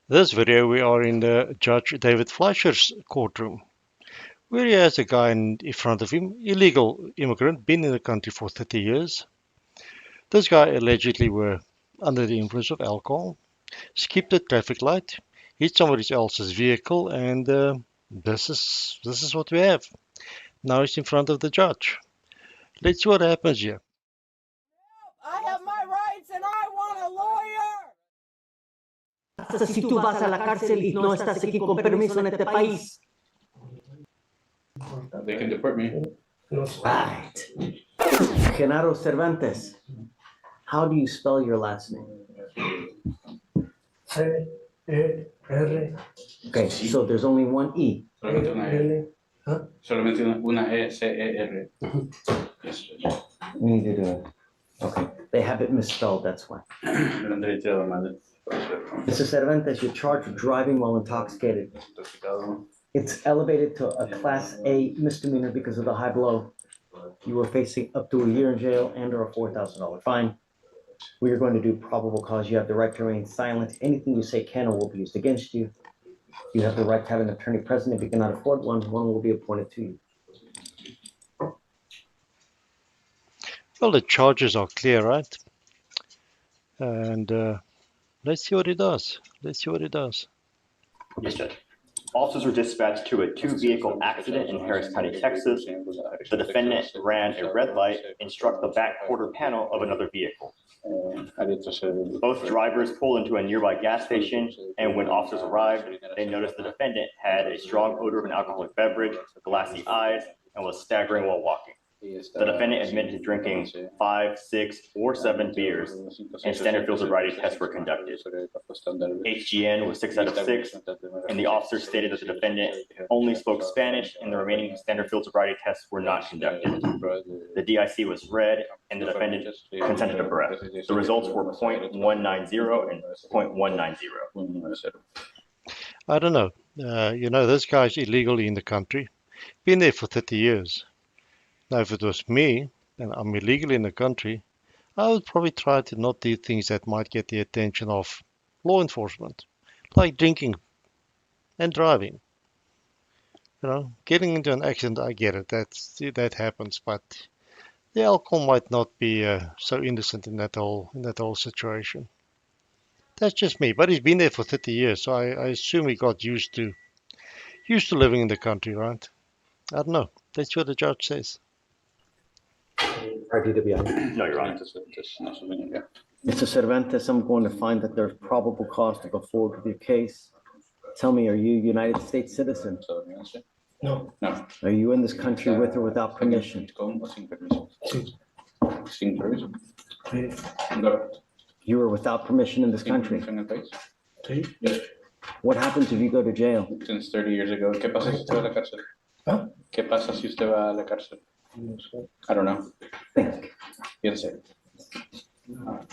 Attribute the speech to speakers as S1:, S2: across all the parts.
S1: This video we are in the Judge David Fleischer's courtroom, where he has a guy in front of him, illegal immigrant, been in the country for 30 years. This guy allegedly were under the influence of alcohol, skipped a traffic light, hit somebody else's vehicle, and this is what we have. Now he's in front of the judge. Let's see what happens here.
S2: I have my rights and I want a lawyer.
S3: Si tú vas a la cárcel y no estás aquí con permiso en este país.
S4: They can deport me.
S3: Right. Genaro Cervantes, how do you spell your last name?
S5: C-E-R.
S3: Okay, so there's only one E.
S4: Solamente una E. Solamente una E, C-E-R. Yes.
S3: Neither do I. Okay, they have it misspelled, that's why. Mr. Cervantes, you're charged with driving while intoxicated. It's elevated to a Class A misdemeanor because of the high blow. You are facing up to a year in jail and or a $4,000 fine. We are going to do probable cause. You have the right to remain silent. Anything you say can or will be used against you. You have the right to have an attorney present. If you cannot afford one, one will be appointed to you.
S1: Well, the charges are clear, right? And let's see what he does. Let's see what he does.
S6: Yes, Judge. Officers were dispatched to a two-vehicle accident in Harris County, Texas. The defendant ran a red light and struck the back quarter panel of another vehicle. Both drivers pulled into a nearby gas station, and when officers arrived, they noticed the defendant had a strong odor of an alcoholic beverage, glassy eyes, and was staggering while walking. The defendant admitted to drinking 5, 6, or 7 beers, and standard field sobriety tests were conducted. HGN was 6 out of 6, and the officer stated that the defendant only spoke Spanish, and the remaining standard field sobriety tests were not conducted. The DIC was read, and the defendant consented to breath. The results were .190 and .190.
S1: I don't know. This guy's illegally in the country. Been there for 30 years. Now, if it was me, and I'm illegally in the country, I would probably try to not do things that might get the attention of law enforcement, like drinking and driving. Getting into an accident, I get it. That happens, but the alcohol might not be so innocent in that whole situation. That's just me. But he's been there for 30 years, so I assume he got used to living in the country, right? I don't know. That's what the judge says.
S6: No, Your Honor.
S3: Mr. Cervantes, I'm going to find that there's probable cause to go forward with your case. Tell me, are you a United States citizen?
S5: No.
S3: Are you in this country with or without permission? You are without permission in this country. What happens if you go to jail?
S4: Since 30 years ago. ¿Qué pasa si usted va a la cárcel? ¿Qué pasa si usted va a la cárcel? I don't know.
S3: Think.
S4: Piense.
S5: No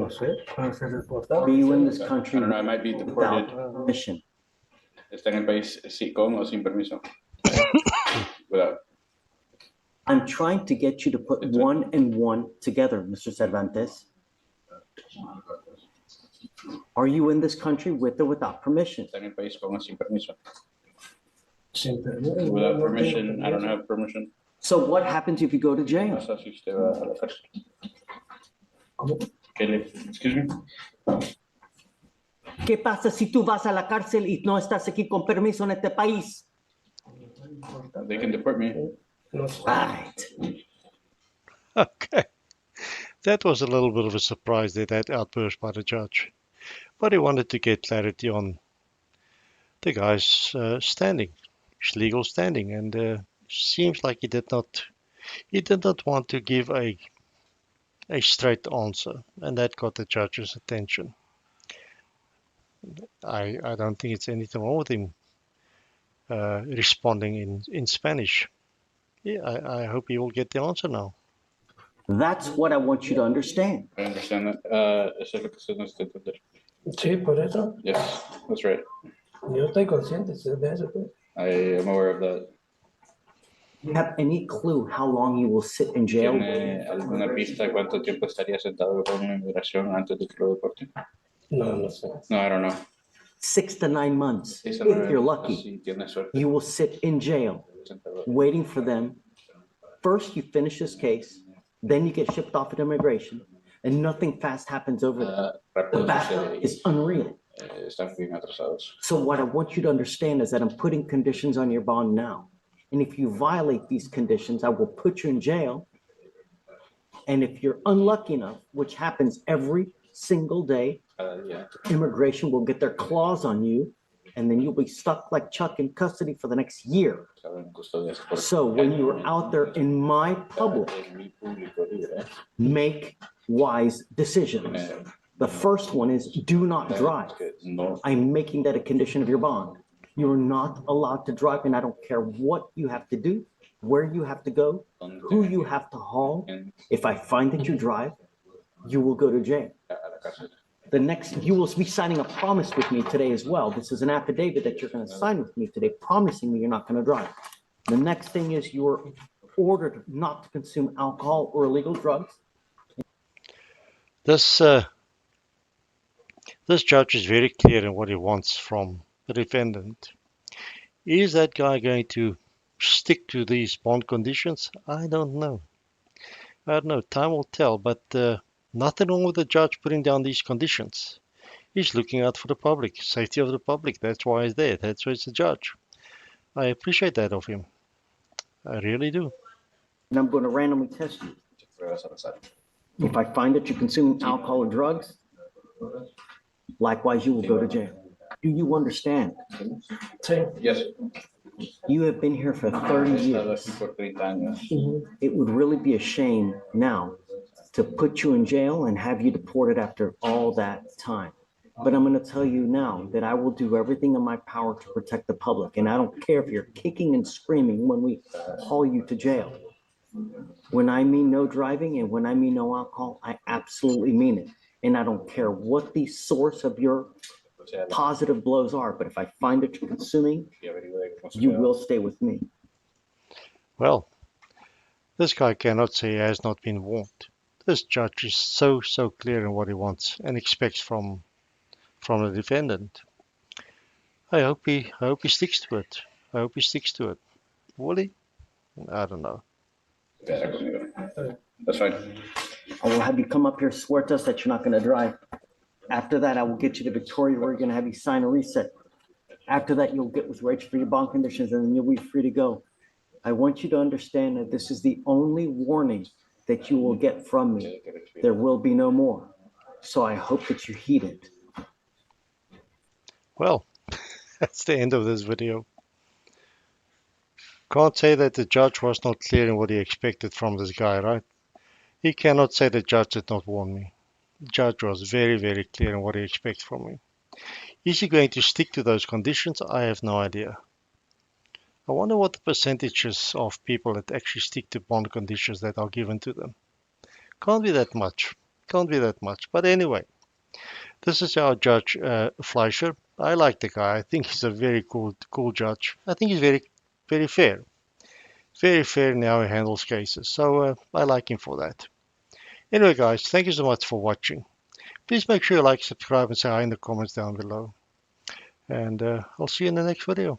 S5: sé. Puede ser reportado.
S3: Are you in this country
S4: I don't know, I might be deported.
S3: without permission?
S4: Está en el país con o sin permiso. Without.
S3: I'm trying to get you to put one and one together, Mr. Cervantes. Are you in this country with or without permission?
S4: Está en el país con o sin permiso.
S5: Sin permiso.
S4: Without permission, I don't have permission.
S3: So what happens if you go to jail?
S4: Pasa si usted va a la cárcel.
S5: ¿Cómo?
S4: Excuse me?
S3: ¿Qué pasa si tú vas a la cárcel y no estás aquí con permiso en este país?
S4: They can deport me.
S5: No sé.
S3: Right.
S1: Okay. That was a little bit of a surprise that outburst by the judge. But he wanted to get clarity on the guy's standing, his legal standing, and seems like he did not want to give a straight answer, and that got the judge's attention. I don't think it's anything wrong with him responding in Spanish. Yeah, I hope he will get the answer now.
S3: That's what I want you to understand.
S4: I understand that. Eso es lo que usted no está entendiendo.
S5: Sí, por eso.
S4: Yes, that's right.
S5: Yo estoy consciente de eso. Pues.
S4: I am aware of that.
S3: Do you have any clue how long you will sit in jail?
S4: ¿Tiene alguna pista de cuánto tiempo estaría sentado con inmigración antes de que lo deporten?
S5: No, no sé.
S4: No, I don't know.
S3: 6 to 9 months.
S4: 6 a
S3: If
S4: 9
S3: you're
S4: meses,
S3: lucky,
S4: si tienes suerte.
S3: you will sit in jail
S4: Sentado.
S3: waiting for them. First, you finish this case, then you get shipped off at immigration, and nothing fast happens over there. The
S4: Rápido
S3: backup
S4: sucede
S3: is unreal.
S4: están bien atrasados.
S3: So what I want you to understand is that I'm putting conditions on your bond now. And if you violate these conditions, I will put you in jail. And if you're unlucky enough, which happens every single day,
S4: Cada día.
S3: immigration will get their claws on you, and then you'll be stuck like Chuck in custody for the next year.
S4: Estaban custodiados por
S3: So when you're out there in my public,
S4: en mi público libre.
S3: make wise decisions. The first one is do not drive.
S4: No,
S3: I'm making that a condition of your bond. You're not allowed to drive, and I don't care what you have to do, where you have to go, who you have to haul. If I find that you drive, you will go to jail.
S4: a la cárcel.
S3: The next, you will be signing a promise with me today as well. This is an affidavit that you're going to sign with me today, promising me you're not going to drive. The next thing is you're ordered not to consume alcohol or illegal drugs.
S1: This judge is very clear in what he wants from the defendant. Is that guy going to stick to these bond conditions? I don't know. I don't know. Time will tell. But nothing wrong with the judge putting down these conditions. He's looking out for the public, safety of the public. That's why he's there. That's why he's a judge. I appreciate that of him. I really do.
S3: And I'm going to randomly test you.
S4: Pruebas al azar.
S3: If I find that you're consuming alcohol or drugs, likewise, you will go to jail. Do you understand?
S5: Sí.
S4: Yes.
S3: You have been here for 30
S4: He estado aquí
S3: years.
S4: por 30 años.
S3: It would really be a shame now to put you in jail and have you deported after all that time. But I'm going to tell you now that I will do everything in my power to protect the public. And I don't care if you're kicking and screaming when we haul you to jail. When I mean no driving and when I mean no alcohol, I absolutely mean it. And I don't care what the source of your
S4: O sea,
S3: positive blows are, but if I find that you're consuming,
S4: y averigüe de cómo se
S3: you
S4: queda.
S3: will stay with me.
S1: Well, this guy cannot say he has not been warned. This judge is so clear in what he wants and expects from the defendant. I hope he sticks to it. I hope he sticks to it. Will he? I don't know.
S4: Quédate conmigo. That's fine.
S3: I will have you come up here, swear to us that you're not going to drive. After that, I will get you to Victoria where you're going to have you sign a reset. After that, you'll get with Rachel for your bond conditions and then you'll be free to go. I want you to understand that this is the only warning that you will get from me. There will be no more. So I hope that you heed it.
S1: Well, that's the end of this video. Can't say that the judge was not clear in what he expected from this guy, right? He cannot say the judge did not warn me. The judge was very clear in what he expects from me. Is he going to stick to those conditions? I have no idea. I wonder what the percentages of people that actually stick to bond conditions that are given to them. Can't be that much. Can't be that much. But anyway, this is our Judge Fleischer. I like the guy. I think he's a very cool judge. I think he's very fair. Very fair in how he handles cases. So I like him for that. Anyway, guys, thank you so much for watching. Please make sure you like, subscribe, and say hi in the comments down below. And I'll see you in the next video.